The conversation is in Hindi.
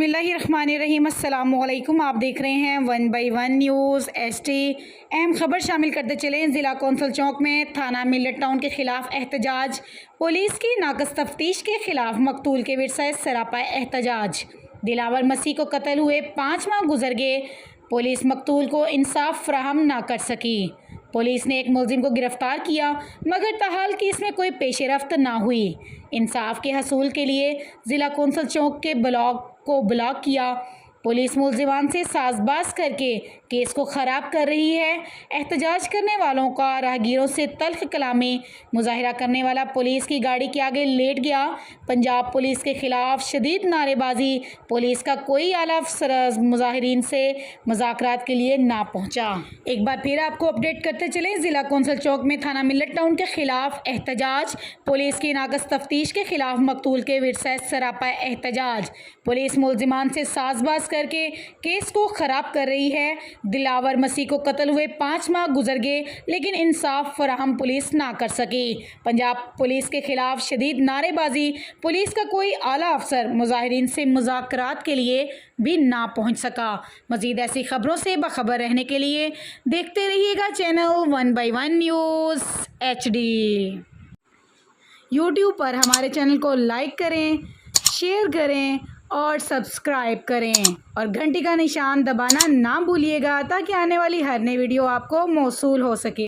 बिस्मिल्लाहिर्रहमानिर्रहीम। अस्सलामुअलैकुम। आप देख रहे हैं 1 बाई 1 न्यूज़ ST। अहम खबर शामिल करते चलें। ज़िला कौंसल चौक में थाना मिलट टाउन के ख़िलाफ़ एहतजाज। पुलिस की नाक़स तफ्तीश के ख़िलाफ़ मकतूल के विरसा सरापा एहतजाज। दिलावर मसीह को कत्ल हुए 5 माह गुजर गए, पुलिस मकतूल को इंसाफ फराहम ना कर सकी। पुलिस ने एक मुलजिम को गिरफ्तार किया मगर ताहाल केस में कोई पेश रफ्त ना हुई। इंसाफ के हसूल के लिए ज़िला कौंसल चौक के ब्लॉक को ब्लॉक किया। पुलिस मुलजिमान से साजबाज करके केस को ख़राब कर रही है। एहतजाज करने वालों का राहगीरों से तल्ख कलामी। मुजाहिरा करने वाला पुलिस की गाड़ी के आगे लेट गया। पंजाब पुलिस के ख़िलाफ़ शदीद नारेबाजी। पुलिस का कोई आला अफसर मुजाहिरीन से मुज़ाकरात के लिए ना पहुँचा। एक बार फिर आपको अपडेट करते चलें। ज़िला कौंसल चौक में थाना मिलट टाउन के ख़िलाफ़ एहतजाज। पुलिस की नाक़स तफ्तीश के ख़िलाफ़ मकतूल के विरसा सरापा एहतजाज। पुलिस मुलजिमान से साजबाज करके केस को ख़राब कर रही है। दिलावर मसीह को कत्ल हुए 5 माह गुजर गए लेकिन इंसाफ फराहम पुलिस ना कर सकी। पंजाब पुलिस के ख़िलाफ़ शदीद नारेबाजी। पुलिस का कोई आला अफसर मुजाहिरीन से मुज़ाकरात के लिए भी ना पहुँच सका। मज़ीद ऐसी खबरों से बाखबर रहने के लिए देखते रहिएगा channel 1 by 1 news HD। YouTube पर हमारे चैनल को लाइक करें, शेयर करें और सब्सक्राइब करें और घंटी का निशान दबाना ना भूलिएगा ताकि आने वाली हर नई वीडियो आपको मौसूल हो सके।